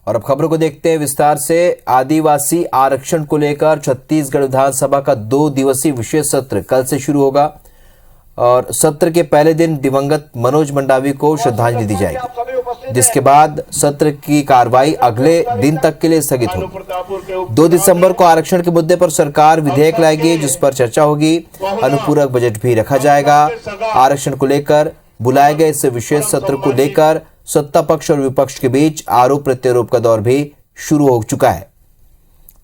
और अब खबरों को देखते हैं विस्तार से। आदिवासी आरक्षण को लेकर छत्तीसगढ़ विधानसभा का 2 दिवसीय विशेष सत्र कल से शुरू होगा और सत्र के पहले दिन दिवंगत मनोज मंडावी को श्रद्धांजलि दी जाएगी, जिसके बाद सत्र की कार्रवाई अगले दिन तक के लिए स्थगित होगी। 2 दिसंबर को आरक्षण के मुद्दे पर सरकार विधेयक लाएगी, जिस पर चर्चा होगी। अनुपूरक बजट भी रखा जाएगा। आरक्षण को लेकर बुलाए गए इस विशेष सत्र को लेकर सत्ता पक्ष और विपक्ष के बीच आरोप प्रत्यारोप का दौर भी शुरू हो चुका है।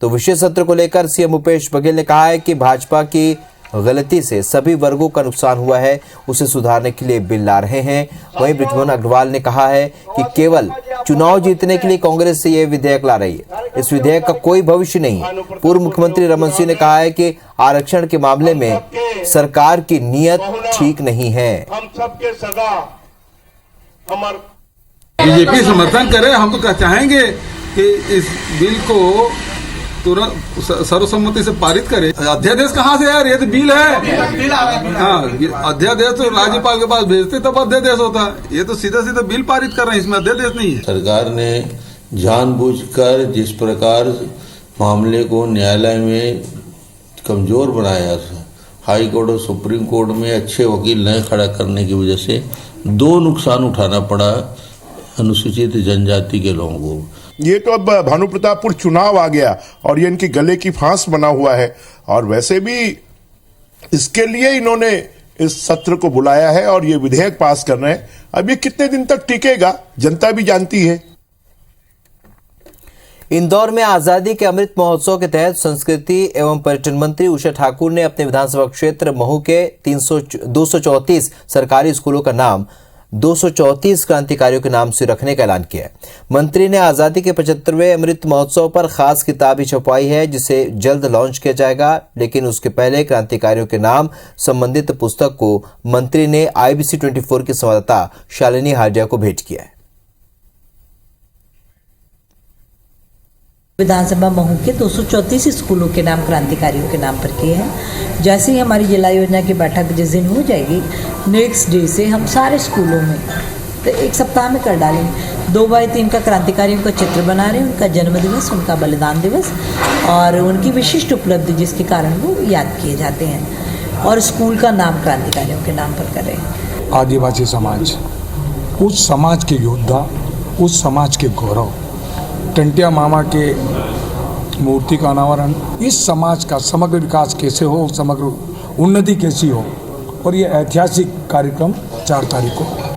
तो विशेष सत्र को लेकर सीएम भूपेश बघेल ने कहा है कि भाजपा की गलती से सभी वर्गों का नुकसान हुआ है, उसे सुधारने के लिए बिल ला रहे हैं। वहीं बृजमोहन अग्रवाल ने कहा है कि केवल चुनाव जीतने के लिए कांग्रेस से यह विधेयक ला रही है, इस विधेयक का कोई भविष्य नहीं है। पूर्व मुख्यमंत्री रमन सिंह ने कहा है कि आरक्षण के मामले में सरकार की नीयत ठीक नहीं है। हम सबके सगा बीजेपी समर्थन करे। हम तो चाहेंगे कि इस बिल को तुरंत सर्वसम्मति से पारित करे। अध्यादेश कहाँ से यार, ये तो बिल है। हाँ, अध्यादेश तो राज्यपाल के पास भेजते तब अध्यादेश होता है। ये तो सीधा सीधा बिल पारित कर रहे हैं, इसमें अध्यादेश नहीं है। सरकार ने जानबूझकर जिस प्रकार मामले को न्यायालय में कमजोर बनाया, हाई कोर्ट और सुप्रीम कोर्ट में अच्छे वकील न खड़ा करने की वजह से 2 नुकसान उठाना पड़ा अनुसूचित जनजाति के लोगों को। ये तो अब भानुप्रतापपुर चुनाव आ गया और ये इनकी गले की फांस बना हुआ है, और वैसे भी इसके लिए इन्होंने इस सत्र को बुलाया है और ये विधेयक पास कर रहे हैं। अब ये कितने दिन तक टिकेगा जनता भी जानती है। इंदौर में आजादी के अमृत महोत्सव के तहत संस्कृति एवं पर्यटन मंत्री उषा ठाकुर ने अपने विधानसभा क्षेत्र महू के 234 सरकारी स्कूलों का नाम 234 क्रांतिकारियों के नाम से रखने का ऐलान किया है। मंत्री ने आजादी के 75वें अमृत महोत्सव पर खास किताब भी छपवाई है, जिसे जल्द लॉन्च किया जाएगा, लेकिन उसके पहले क्रांतिकारियों के नाम संबंधित पुस्तक को मंत्री ने IBC 24 की संवाददाता शालिनी हाजिया को भेंट किया है। विधानसभा महू के 234 स्कूलों के नाम क्रांतिकारियों के नाम पर किए हैं। जैसे ही हमारी जिला योजना की बैठक जिस दिन हो जाएगी, नेक्स्ट डे से हम सारे स्कूलों में तो 1 सप्ताह में कर डालेंगे। 2x3 का क्रांतिकारियों का चित्र बना रहे हैं, उनका जन्म दिवस, उनका बलिदान दिवस और उनकी विशिष्ट उपलब्धि जिसके कारण वो याद किए जाते हैं, और स्कूल का नाम क्रांतिकारियों के नाम पर करें। आदिवासी समाज, उस समाज के योद्धा, उस समाज के गौरव, टंटिया मामा के मूर्ति का अनावरण, इस समाज का समग्र विकास कैसे हो, समग्र उन्नति कैसी हो, और ये ऐतिहासिक कार्यक्रम 4 तारीख को।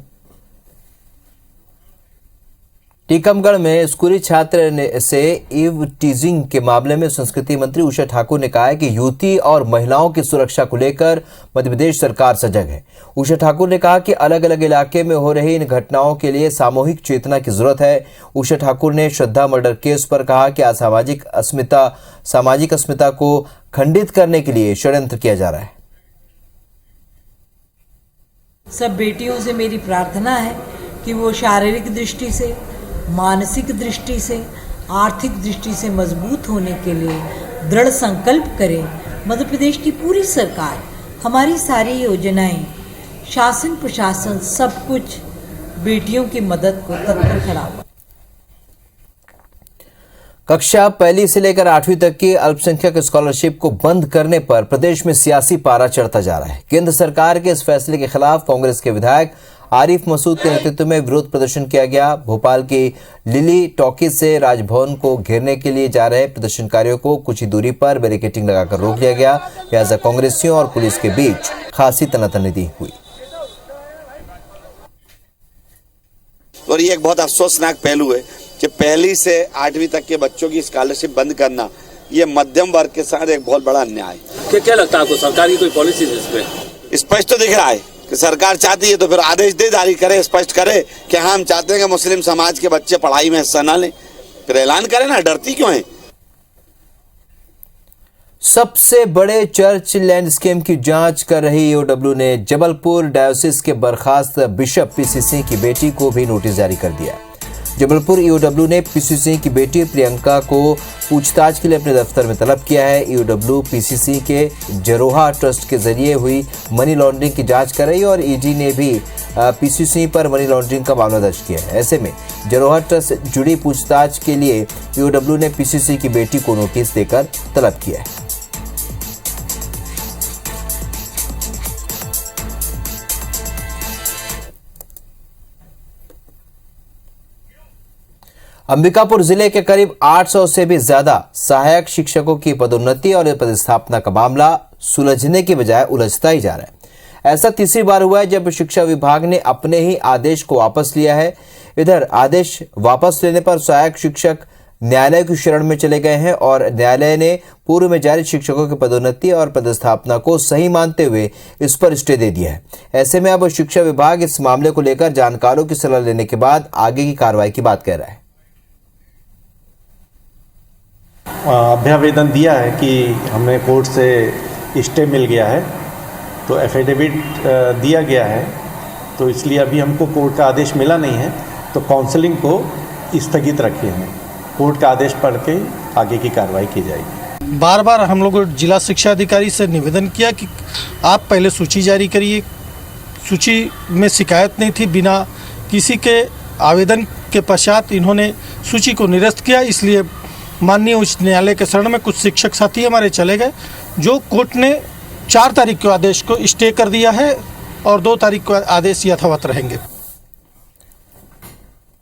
टीकमगढ़ में स्कूली छात्र से ईव टीजिंग के मामले में संस्कृति मंत्री उषा ठाकुर ने कहा है कि युवती और महिलाओं की सुरक्षा को लेकर मध्य प्रदेश सरकार सजग है। उषा ठाकुर ने कहा कि अलग अलग इलाके में हो रही इन घटनाओं के लिए सामूहिक चेतना की जरूरत है। उषा ठाकुर ने श्रद्धा मर्डर केस पर कहा कि सामाजिक अस्मिता को खंडित करने के लिए षड्यंत्र किया जा रहा है। सब बेटियों से मेरी प्रार्थना है कि वो शारीरिक दृष्टि से, मानसिक दृष्टि से, आर्थिक दृष्टि से मजबूत होने के लिए दृढ़ संकल्प करें। मध्य प्रदेश की पूरी सरकार, हमारी सारी योजनाएं, शासन प्रशासन सब कुछ बेटियों की मदद को तत्पर खड़ा हुआ। कक्षा 1 से लेकर 8वीं तक की अल्पसंख्यक स्कॉलरशिप को बंद करने पर प्रदेश में सियासी पारा चढ़ता जा रहा है। केंद्र सरकार के इस फैसले के खिलाफ कांग्रेस के विधायक आरिफ मसूद के नेतृत्व में विरोध प्रदर्शन किया गया। भोपाल की लिली टॉकीज से राजभवन को घेरने के लिए जा रहे प्रदर्शनकारियों को कुछ ही दूरी पर बैरिकेडिंग लगाकर रोक लिया गया। लिहाजा कांग्रेसियों और पुलिस के बीच खासी तनातनी हुई। और ये एक बहुत अफसोसनाक पहलू है कि 1 से 8वीं तक के बच्चों की स्कॉलरशिप बंद करना, ये मध्यम वर्ग के साथ एक बहुत बड़ा अन्याय है। क्या लगता है आपको, सरकार की कोई पॉलिसी है इस पे? स्पष्ट तो दिख रहा है कि सरकार चाहती है तो फिर आदेश दे, जारी करे, स्पष्ट करे कि हम चाहते हैं कि मुस्लिम समाज के बच्चे पढ़ाई में हिस्सा ना लें, फिर ऐलान करें ना, डरती क्यों है? सबसे बड़े चर्च लैंड स्कैम की जांच कर रही EOW ने जबलपुर डायोसिस के बर्खास्त बिशप PC सिंह की बेटी को भी नोटिस जारी कर दिया। जबलपुर ईओडब्ल्यू ने पीसी सिंह की बेटी प्रियंका को पूछताछ के लिए अपने दफ्तर में तलब किया है। ईओडब्ल्यू पीसी सिंह के जरोहा ट्रस्ट के जरिए हुई मनी लॉन्ड्रिंग की जांच कर रही है और ईडी ने भी पीसी सिंह पर मनी लॉन्ड्रिंग का मामला दर्ज किया है। ऐसे में जरोहा ट्रस्ट जुड़ी पूछताछ के लिए ईओडब्ल्यू ने पीसी सिंह की बेटी को नोटिस देकर तलब किया है। अंबिकापुर जिले के करीब 800 से भी ज्यादा सहायक शिक्षकों की पदोन्नति और पदस्थापना का मामला सुलझने की बजाय उलझता ही जा रहा है। ऐसा तीसरी बार हुआ है जब शिक्षा विभाग ने अपने ही आदेश को वापस लिया है। इधर आदेश वापस लेने पर सहायक शिक्षक न्यायालय की शरण में चले गए हैं और न्यायालय ने पूर्व में जारी शिक्षकों की पदोन्नति और पदस्थापना को सही मानते हुए इस पर स्टे दे दिया है। ऐसे में अब शिक्षा विभाग इस मामले को लेकर जानकारों की सलाह लेने के बाद आगे की कार्रवाई की बात कर रहा है। अभ्यावेदन दिया है कि हमें कोर्ट से स्टे मिल गया है, तो एफिडेविट दिया गया है, तो इसलिए अभी हमको कोर्ट का आदेश मिला नहीं है, तो काउंसलिंग को स्थगित रखे हैं। कोर्ट का आदेश पढ़ के आगे की कार्रवाई की जाएगी। बार बार हम लोगों ने जिला शिक्षा अधिकारी से निवेदन किया कि आप पहले सूची जारी करिए। सूची में शिकायत नहीं थी, बिना किसी के आवेदन के पश्चात इन्होंने सूची को निरस्त किया। इसलिए माननीय उच्च न्यायालय के शरण में कुछ शिक्षक साथी हमारे चले गए, जो कोर्ट ने 4 तारीख के आदेश को स्टे कर दिया है और 2 तारीख को आदेश यथावत रहेंगे।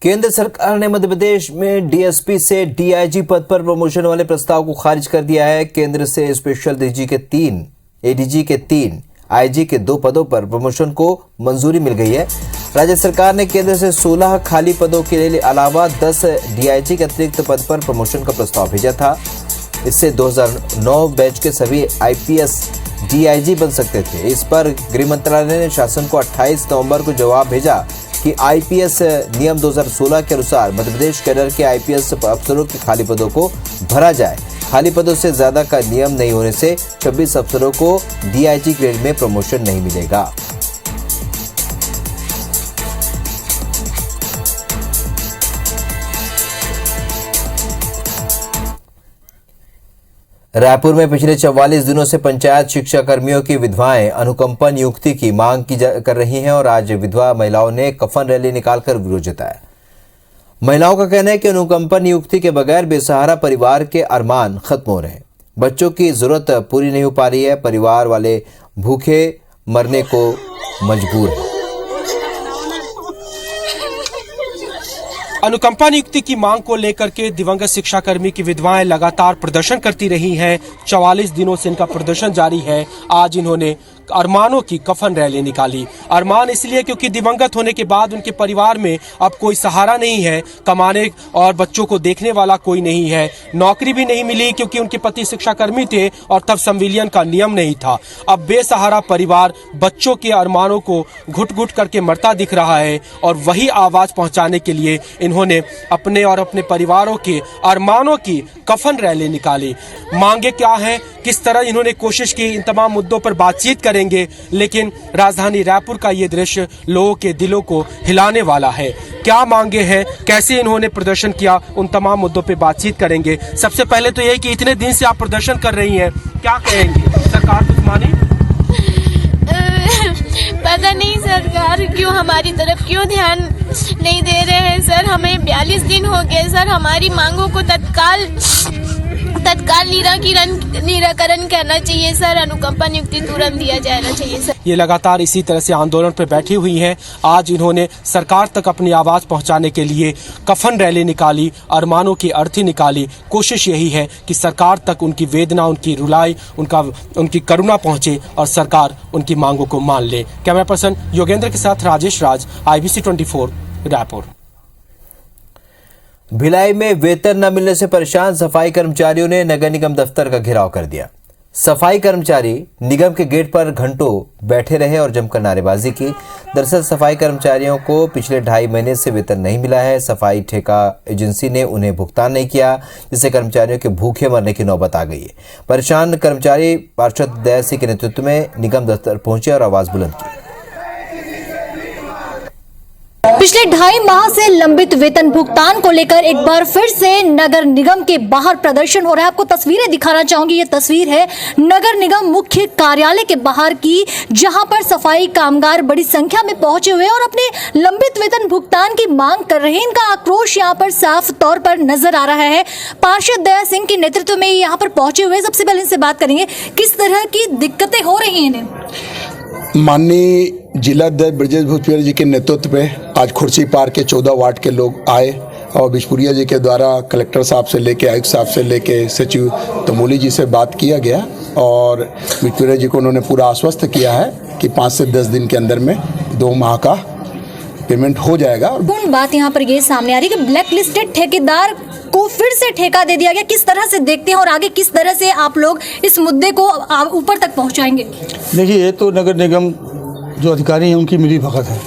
केंद्र सरकार ने मध्य प्रदेश में डीएसपी से डीआईजी पद पर प्रमोशन वाले प्रस्ताव को खारिज कर दिया है। केंद्र से स्पेशल डीजी के 3, एडीजी के 3, आईजी के 2 पदों पर प्रमोशन को मंजूरी मिल गई है। राज्य सरकार ने केंद्र से 16 खाली पदों के अलावा 10 डीआईजी के अतिरिक्त पद पर प्रमोशन का प्रस्ताव भेजा था। इससे 2009 बैच के सभी आईपीएस डीआईजी बन सकते थे। इस पर गृह मंत्रालय ने शासन को 28 नवंबर को जवाब भेजा कि आईपीएस नियम 2016 के अनुसार मध्य प्रदेश कैडर के आईपीएस अफसरों के खाली पदों को भरा जाए। खाली पदों से ज्यादा का नियम नहीं होने से 26 अफसरों को डीआईजी ग्रेड में प्रमोशन नहीं मिलेगा। रायपुर में पिछले 44 दिनों से पंचायत शिक्षा कर्मियों की विधवाएं अनुकंपा नियुक्ति की मांग कर रही हैं और आज विधवा महिलाओं ने कफन रैली निकालकर विरोध जताया। महिलाओं का कहना है कि अनुकंपा नियुक्ति के बगैर बेसहारा परिवार के अरमान खत्म हो रहे हैं। बच्चों की जरूरत पूरी नहीं हो पा रही है। परिवार वाले भूखे मरने को मजबूर हैं। अनुकंपा नियुक्ति की मांग को लेकर के दिवंगत शिक्षाकर्मी की विधवाएं लगातार प्रदर्शन करती रही हैं। 44 दिनों से इनका प्रदर्शन जारी है। आज इन्होंने अरमानों की कफन रैली निकाली। अरमान इसलिए क्योंकि दिवंगत होने के बाद उनके परिवार में अब कोई सहारा नहीं है, कमाने और बच्चों को देखने वाला कोई नहीं है। नौकरी भी नहीं मिली क्योंकि उनके पति शिक्षाकर्मी थे और तब संविलियन का नियम नहीं था। अब बेसहारा परिवार बच्चों के अरमानों को घुट घुट करके मरता दिख रहा है और वही आवाज पहुंचाने के लिए इन्होंने अपने और अपने परिवारों के अरमानों की कफन रैली निकाली। मांगे क्या है, किस तरह इन्होंने कोशिश की, इन तमाम मुद्दों पर बातचीत करेंगे, लेकिन राजधानी रायपुर का ये दृश्य लोगों के दिलों को हिलाने वाला है। क्या मांगे हैं, कैसे इन्होंने प्रदर्शन किया, उन तमाम मुद्दों पे बातचीत करेंगे। सबसे पहले तो यही कि इतने दिन से आप प्रदर्शन कर रही हैं, क्या कहेंगे? सरकार कुछ माने? पता नहीं सरकार क्यों हमारी तरफ क्यों ध्यान नहीं दे रहे हैं सर। हमें 42 दिन हो गए सर। हमारी मांगों को तत्काल निराकरण करना चाहिए सर। अनुकंपा नियुक्ति तुरंत दिया जाना चाहिए सर। ये लगातार इसी तरह से आंदोलन पर बैठी हुई हैं। आज इन्होंने सरकार तक अपनी आवाज पहुंचाने के लिए कफन रैली निकाली, अरमानों की अर्थी निकाली। कोशिश यही है कि सरकार तक उनकी वेदना, उनकी रुलाई, उनकी करुणा पहुंचे और सरकार उनकी मांगों को मान ले। कैमरा पर्सन योगेंद्र के साथ राजेश राज, IBC 24 रायपुर। भिलाई में वेतन न मिलने से परेशान सफाई कर्मचारियों ने नगर निगम दफ्तर का घेराव कर दिया। सफाई कर्मचारी निगम के गेट पर घंटों बैठे रहे और जमकर नारेबाजी की। दरअसल सफाई कर्मचारियों को पिछले 2.5 महीने से वेतन नहीं मिला है। सफाई ठेका एजेंसी ने उन्हें भुगतान नहीं किया, जिससे कर्मचारियों के भूखे मरने की नौबत आ गई है। परेशान कर्मचारी पार्षद दया सिंह के नेतृत्व में निगम दफ्तर पहुंचे और आवाज बुलंद की। पिछले 2.5 माह से लंबित वेतन भुगतान को लेकर एक बार फिर से नगर निगम के बाहर प्रदर्शन हो रहा है। आपको तस्वीरें दिखाना चाहूंगी। ये तस्वीर है नगर निगम मुख्य कार्यालय के बाहर की, जहां पर सफाई कामगार बड़ी संख्या में पहुंचे हुए हैं और अपने लंबित वेतन भुगतान की मांग कर रहे हैं। इनका आक्रोश यहाँ पर साफ तौर पर नजर आ रहा है। पार्षद दया सिंह के नेतृत्व में यहाँ पर पहुंचे हुए। सबसे पहले इनसे बात करेंगे, किस तरह की दिक्कतें हो रही हैं इन्हें। माननीय जिला अध्यक्ष ब्रजेश भूतपिया जी के नेतृत्व में आज खुर्सी पार के 14 वार्ड के लोग आए और बिशपुरिया जी के द्वारा कलेक्टर साहब से लेके आयुक्त साहब से लेके सचिव तमोली जी से बात किया गया और बिशपुरिया जी को उन्होंने पूरा आश्वस्त किया है कि 5 से 10 दिन के अंदर में 2 माह का पेमेंट हो जाएगा। पूर्ण बात यहाँ पर ये सामने आ रही है कि ब्लैक लिस्टेड ठेकेदार को फिर से ठेका दे दिया गया। किस तरह से देखते हैं और आगे किस तरह से आप लोग इस मुद्दे को ऊपर तक पहुँचाएंगे? देखिए, ये तो नगर निगम जो अधिकारी हैं उनकी मिली भगत है।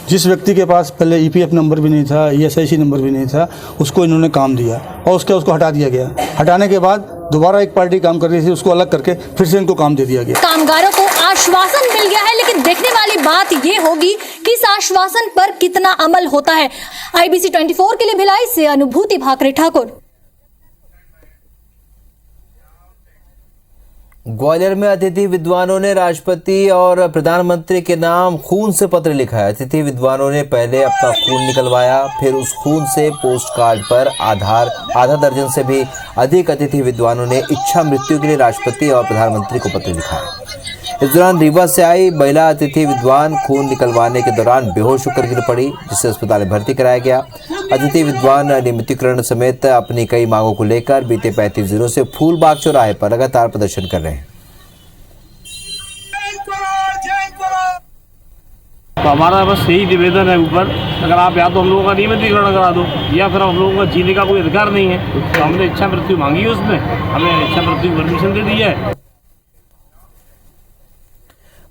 जिस व्यक्ति के पास पहले ईपीएफ नंबर भी नहीं था, ईएसआईसी नंबर भी नहीं था, उसको इन्होंने काम दिया और उसको हटा दिया गया। हटाने के बाद दोबारा एक पार्टी काम कर रही थी, उसको अलग करके फिर से इनको काम दे दिया गया। कामगारों को आश्वासन मिल गया है, लेकिन देखने वाली बात ये होगी कि इस आश्वासन पर कितना अमल होता है। IBC 24 के लिए भिलाई से अनुभूति भाकरे ठाकुर। ग्वालियर में अतिथि विद्वानों ने राष्ट्रपति और प्रधानमंत्री के नाम खून से पत्र लिखा है। अतिथि विद्वानों ने पहले अपना खून निकलवाया, फिर उस खून से पोस्ट कार्ड पर आधा दर्जन से भी अधिक अतिथि विद्वानों ने इच्छा मृत्यु के लिए राष्ट्रपति और प्रधानमंत्री को पत्र लिखा है। इस दौरान रीवा से आई महिला अतिथि विद्वान खून निकलवाने के दौरान बेहोश होकर गिर पड़ी, जिसे अस्पताल में भर्ती कराया गया। अतिथि विद्वान नियमितीकरण समेत अपनी कई मांगों को लेकर बीते 35 दिनों से फूलबाग चौराहे पर लगातार प्रदर्शन कर रहे हैं। तो हमारा बस यही निवेदन है ऊपर, अगर आप या तो हम लोगों का नियमितीकरण करा दो या फिर हम लोगों का जीने का कोई अधिकार नहीं है। तो हमने इच्छा मृत्यु मांगी है, उसमें हमें इच्छा मृत्यु की परमिशन दे दी है।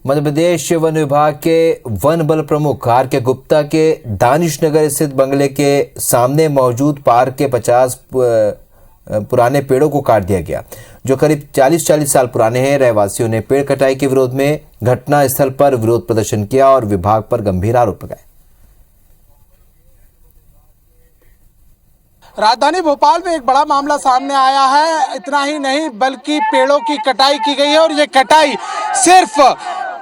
मध्य प्रदेश वन विभाग के वन बल प्रमुख RK गुप्ता के दानिश नगर स्थित बंगले के सामने मौजूद पार्क के 50 पुराने पेड़ों को काट दिया गया, जो करीब 40 साल पुराने हैं। रहवासियों ने पेड़ कटाई के विरोध में घटना स्थल पर विरोध प्रदर्शन किया और विभाग पर गंभीर आरोप लगाए। राजधानी भोपाल में एक बड़ा मामला सामने आया है। इतना ही नहीं बल्कि पेड़ों की कटाई की गई है और ये कटाई सिर्फ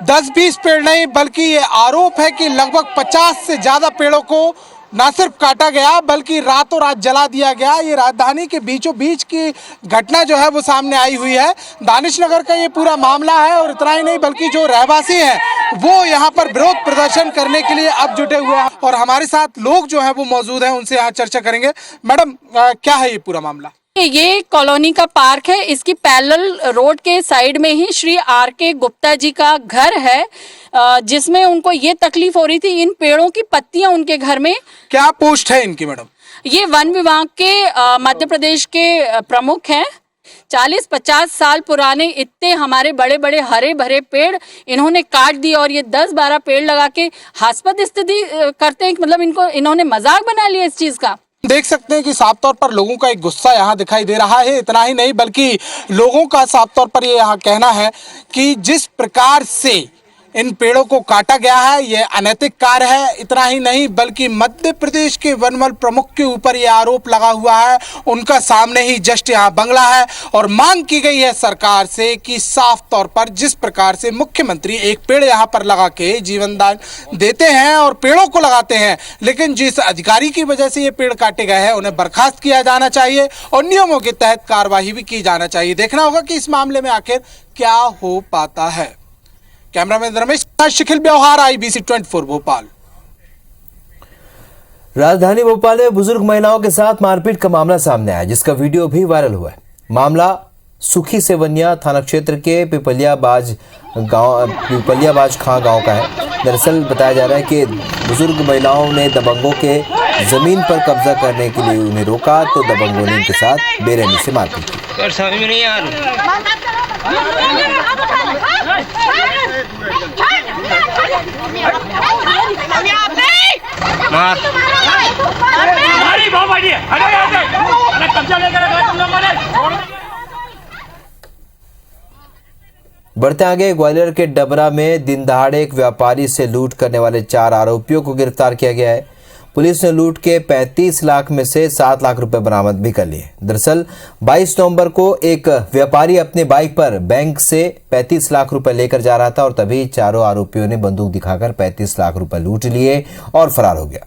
10-20 पेड़ नहीं, बल्कि ये आरोप है कि लगभग 50 से ज्यादा पेड़ों को न सिर्फ काटा गया बल्कि रातों रात जला दिया गया। ये राजधानी के बीचों बीच की घटना जो है वो सामने आई हुई है। दानिश नगर का ये पूरा मामला है और इतना ही नहीं बल्कि जो रहवासी हैं वो यहाँ पर विरोध प्रदर्शन करने के लिए अब जुटे हुए हैं और हमारे साथ लोग जो है वो मौजूद हैं, उनसे यहाँ चर्चा करेंगे। मैडम, क्या है ये पूरा मामला? ये कॉलोनी का पार्क है, इसकी पैरेलल रोड के साइड में ही श्री RK गुप्ता जी का घर है, जिसमें उनको ये तकलीफ हो रही थी, इन पेड़ों की पत्तियां उनके घर में। क्या पोस्ट है इनकी मैडम? ये वन विभाग के मध्य प्रदेश के प्रमुख हैं। 40-50 साल पुराने इतने हमारे बड़े बड़े हरे भरे पेड़ इन्होंने काट दिए और ये 10-12 पेड़ लगा के हास्पद स्थिति करते हैं। मतलब इन्होंने मजाक बना लिया इस चीज का। देख सकते हैं कि साफ तौर पर लोगों का एक गुस्सा यहाँ दिखाई दे रहा है। इतना ही नहीं बल्कि लोगों का साफ तौर पर ये यहाँ कहना है कि जिस प्रकार से इन पेड़ों को काटा गया है ये अनैतिक कार्य है। इतना ही नहीं बल्कि मध्य प्रदेश के वनमल प्रमुख के ऊपर ये आरोप लगा हुआ है। उनका सामने ही जस्ट यहाँ बंगला है और मांग की गई है सरकार से कि साफ तौर पर जिस प्रकार से मुख्यमंत्री एक पेड़ यहाँ पर लगा के जीवन दान देते हैं और पेड़ों को लगाते हैं, लेकिन जिस अधिकारी की वजह से ये पेड़ काटे गए हैं उन्हें बर्खास्त किया जाना चाहिए और नियमों के तहत कार्रवाई भी की जाना चाहिए। देखना होगा कि इस मामले में आखिर क्या हो पाता है। कैमरामैन रमेश शिखिल व्यवहार IBC 24 भोपाल। राजधानी भोपाल में बुजुर्ग महिलाओं के साथ मारपीट का मामला सामने आया, जिसका वीडियो भी वायरल हुआ है। मामला सुखी सेवनिया थाना क्षेत्र के पिपलिया बाज खां गांव का है। दरअसल बताया जा रहा है कि बुजुर्ग महिलाओं ने दबंगों के जमीन पर कब्जा करने के लिए उन्हें रोका तो दबंगों ने उनके साथ बेरहमी से मारपीट की। बढ़ते आगे, ग्वालियर के डबरा में दिन दहाड़े एक व्यापारी से लूट करने वाले 4 आरोपियों को गिरफ्तार किया गया है। पुलिस ने लूट के 35 लाख में से 7 लाख रुपए बरामद भी कर लिए। दरअसल 22 नवंबर को एक व्यापारी अपने बाइक पर बैंक से 35 लाख रुपए लेकर जा रहा था और तभी चारों आरोपियों ने बंदूक दिखाकर 35 लाख रुपए लूट लिए और फरार हो गया।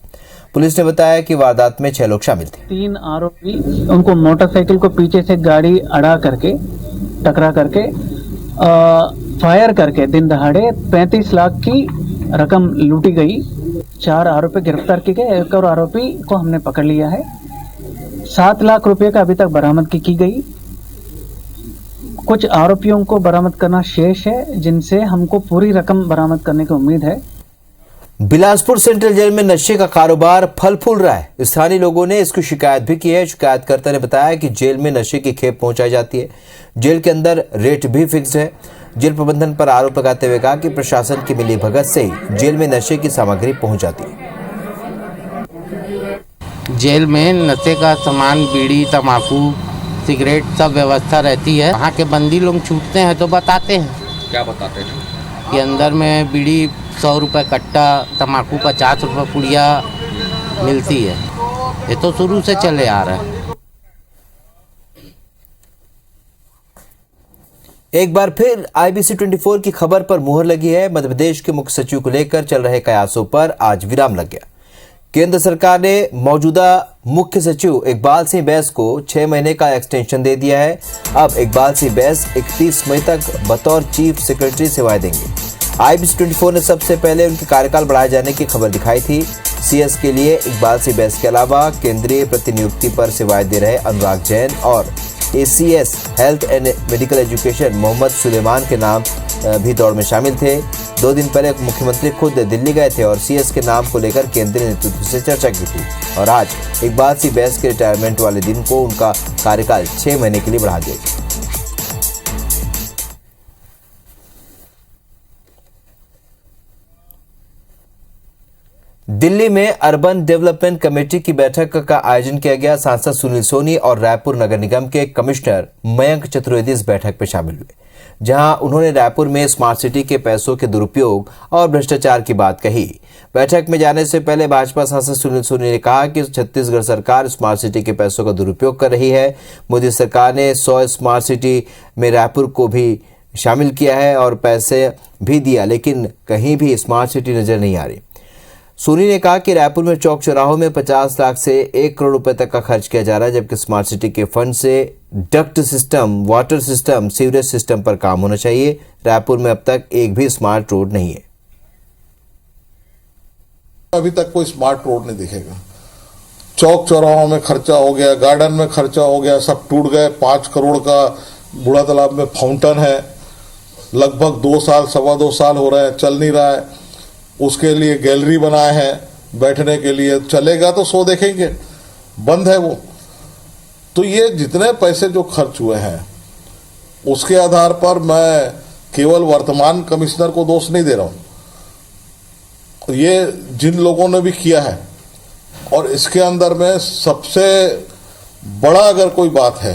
पुलिस ने बताया कि वारदात में 6 लोग शामिल थे। 3 आरोपी उनको मोटरसाइकिल को पीछे से गाड़ी अड़ा करके टकरा करके फायर करके दिन दहाड़े 35 लाख की रकम लूटी गई। 4 आरोपी गिरफ्तार किए गए। एक और आरोपी को हमने पकड़ लिया है। 7 लाख रुपए का अभी तक बरामद की गई। कुछ आरोपियों को बरामद करना शेष है, जिनसे हमको पूरी रकम बरामद करने की उम्मीद है। बिलासपुर सेंट्रल जेल में नशे का कारोबार फल फूल रहा है। स्थानीय लोगों ने इसकी शिकायत भी की है। शिकायतकर्ता ने बताया कि जेल में नशे की खेप पहुंचाई जाती है। जेल के अंदर रेट भी फिक्स है। जेल प्रबंधन पर आरोप लगाते हुए कहा कि प्रशासन की मिलीभगत से ही जेल में नशे की सामग्री पहुंच जाती है। जेल में नशे का सामान, बीड़ी, तंबाकू, सिगरेट सब व्यवस्था रहती है। वहाँ के बंदी लोग छूटते हैं तो बताते हैं। क्या बताते हैं? कि अंदर में बीड़ी 100 रुपये कट्टा, तंबाकू 50 रुपये पुड़िया मिलती है। ये तो शुरू से चले आ रहा है। एक बार फिर IBC 24 की खबर पर मुहर लगी है। मध्य प्रदेश के मुख्य सचिव को लेकर चल रहे कयासों पर आज विराम लग गया। केंद्र सरकार ने मौजूदा मुख्य सचिव इकबाल सिंह बैस को 6 महीने का एक्सटेंशन दे दिया है। अब इकबाल सिंह बैस 31 मई तक बतौर चीफ सेक्रेटरी सेवाएं देंगे। IBC 24 ने सबसे पहले उनके कार्यकाल बढ़ाए जाने की खबर दिखाई थी। CS के लिए इकबाल सिंह बैस के अलावा केंद्रीय प्रतिनियुक्ति पर सेवाएं दे रहे अनुराग जैन और ACS health and medical education Mohammad Suleman के नाम भी दौड़ में शामिल थे। 2 दिन पहले मुख्यमंत्री खुद दिल्ली गए थे और CS के नाम को लेकर केंद्रीय नेतृत्व से चर्चा की थी और आज इकबाल सिंह बैस के रिटायरमेंट वाले दिन को उनका कार्यकाल 6 महीने के लिए बढ़ा दिया गया। दिल्ली में अर्बन डेवलपमेंट कमेटी की बैठक का आयोजन किया गया। सांसद सुनील सोनी और रायपुर नगर निगम के कमिश्नर मयंक चतुर्वेदी इस बैठक में शामिल हुए, जहां उन्होंने रायपुर में स्मार्ट सिटी के पैसों के दुरुपयोग और भ्रष्टाचार की बात कही। बैठक में जाने से पहले भाजपा सांसद सुनील सोनी ने कहा कि छत्तीसगढ़ सरकार स्मार्ट सिटी के पैसों का दुरुपयोग कर रही है। मोदी सरकार ने 100 स्मार्ट सिटी में रायपुर को भी शामिल किया है और पैसे भी दिया, लेकिन कहीं भी स्मार्ट सिटी नजर नहीं आ रही। सोनी ने कहा कि रायपुर में चौक चौराहों में 50 लाख से 1 करोड़ रुपए तक का खर्च किया जा रहा है, जबकि स्मार्ट सिटी के फंड से duct system, water system, sewerage system पर काम होना चाहिए। रायपुर में अब तक एक भी स्मार्ट रोड नहीं है। अभी तक कोई स्मार्ट रोड नहीं दिखेगा। चौक चौराहों में खर्चा हो गया, गार्डन में खर्चा हो गया, सब टूट गए। 5 करोड़ का बूढ़ा तालाब में फाउंटेन है, लगभग 2 साल, 2.25 साल हो रहे हैं, चल नहीं रहा है। उसके लिए गैलरी बनाए हैं बैठने के लिए, चलेगा तो 100 देखेंगे, बंद है वो। तो ये जितने पैसे जो खर्च हुए हैं उसके आधार पर मैं केवल वर्तमान कमिश्नर को दोष नहीं दे रहा हूं, ये जिन लोगों ने भी किया है। और इसके अंदर में सबसे बड़ा अगर कोई बात है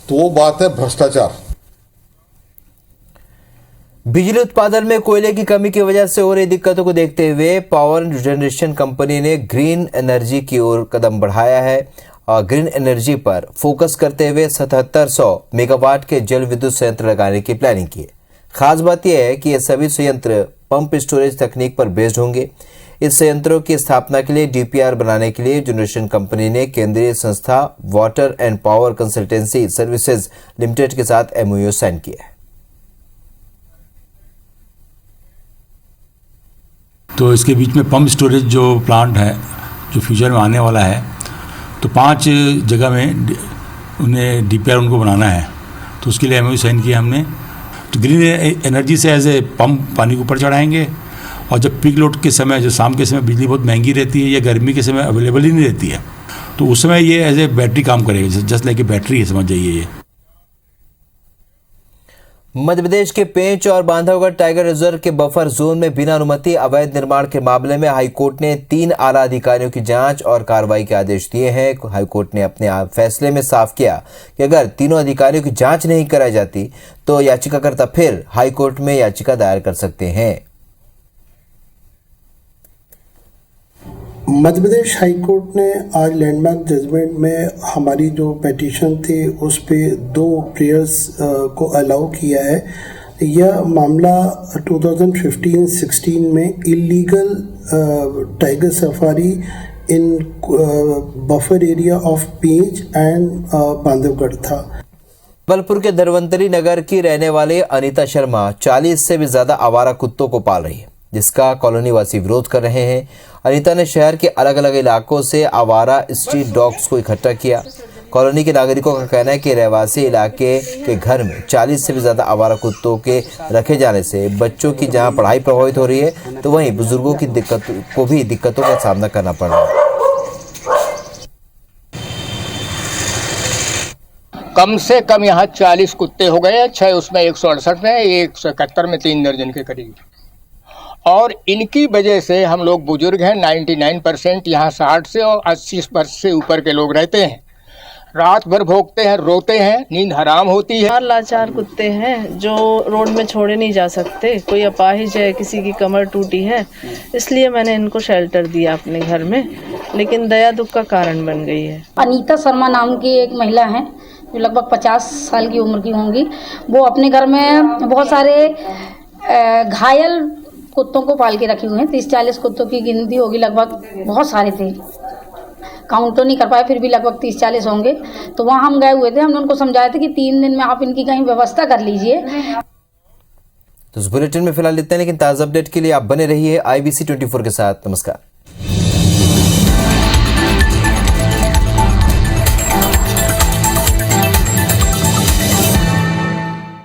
तो वो बात है भ्रष्टाचार। बिजली उत्पादन में कोयले की कमी की वजह से हो रही दिक्कतों को देखते हुए पावर जनरेशन कंपनी ने ग्रीन एनर्जी की ओर कदम बढ़ाया है और ग्रीन एनर्जी पर फोकस करते हुए 7700 मेगावाट के जल विद्युत संयंत्र लगाने की प्लानिंग की है। खास बात यह है कि ये सभी संयंत्र पंप स्टोरेज तकनीक पर बेस्ड होंगे। इस संयंत्रों की स्थापना के लिए DPR बनाने के लिए जनरेशन कंपनी ने केंद्रीय संस्था water and power consultancy services limited के साथ MOU साइन किया है। तो इसके बीच में पंप स्टोरेज जो प्लांट है जो फ्यूचर में आने वाला है, तो 5 जगह में उन्हें DPR उनको बनाना है, तो उसके लिए MOU साइन किया हमने। तो ग्रीन एनर्जी से एज ए पंप पानी को ऊपर चढ़ाएंगे और जब पीक लोड के समय, जो शाम के समय बिजली बहुत महंगी रहती है या गर्मी के समय अवेलेबल ही नहीं रहती है, तो उस समय ये एज ए बैटरी काम करेगा, जस्ट लाइक ए बैटरी है, समझ जाइए ये। मध्य प्रदेश के पेंच और बांधवगढ़ टाइगर रिजर्व के बफर जोन में बिना अनुमति अवैध निर्माण के मामले में हाईकोर्ट ने 3 आला अधिकारियों की जांच और कार्रवाई के आदेश दिए हैं। हाईकोर्ट ने अपने फैसले में साफ किया कि अगर तीनों अधिकारियों की जांच नहीं कराई जाती तो याचिकाकर्ता फिर हाईकोर्ट में याचिका दायर कर सकते हैं। मध्य प्रदेश हाईकोर्ट ने आज लैंडमार्क जजमेंट में हमारी जो पिटीशन थी उस पे 2 प्रेयर्स को अलाउ किया है। यह मामला 2015-16 में illegal tiger safari in buffer area of Pench and Bandhavgarh था। जबलपुर के धनवंतरी नगर की रहने वाले अनीता शर्मा 40 से भी ज्यादा आवारा कुत्तों को पाल रही है, जिसका कॉलोनी वासी विरोध कर रहे हैं। अनीता ने शहर के अलग अलग इलाकों से आवारा स्ट्रीट डॉग्स को इकट्ठा किया। कॉलोनी के नागरिकों का कहना है कि रहवासी इलाके के घर में 40 से भी ज्यादा आवारा कुत्तों के रखे जाने से बच्चों की जहां पढ़ाई प्रभावित हो रही है तो वहीं बुजुर्गों की दिक्कतों का सामना करना पड़ रहा है। कम से कम यहाँ 40 कुत्ते हो गए, 6 उसमें 168 में, 171 में 3 दर्जन के करीब। और इनकी वजह से हम लोग बुजुर्ग हैं, 99% यहाँ 60 से और 80 वर्ष से ऊपर के लोग रहते हैं। रात भर भोगते हैं, रोते हैं, नींद हराम होती है। लाचार कुत्ते हैं जो रोड में छोड़े नहीं जा सकते, कोई अपाहिज है, किसी की कमर टूटी है, इसलिए मैंने इनको शेल्टर दिया अपने घर में, लेकिन दया दुख का कारण बन गई है। अनीता शर्मा नाम की एक महिला है जो लगभग 50 साल की उम्र की होंगी। वो अपने घर में बहुत सारे घायल कुत्तों को पाल के रखे हुए हैं। 30-40 कुत्तों की गिनती होगी, लगभग बहुत सारे थे, काउंट तो नहीं कर पाए, फिर भी लगभग 30-40 होंगे। तो वहाँ हम गए हुए थे, हमने उनको समझाया था कि 3 दिन में आप इनकी कहीं व्यवस्था कर लीजिए। तो इस बुलेटिन में फिलहाल इतना, लेकिन ताज़ा अपडेट के लिए आप बने रहिए IBC 24 के साथ। नमस्कार।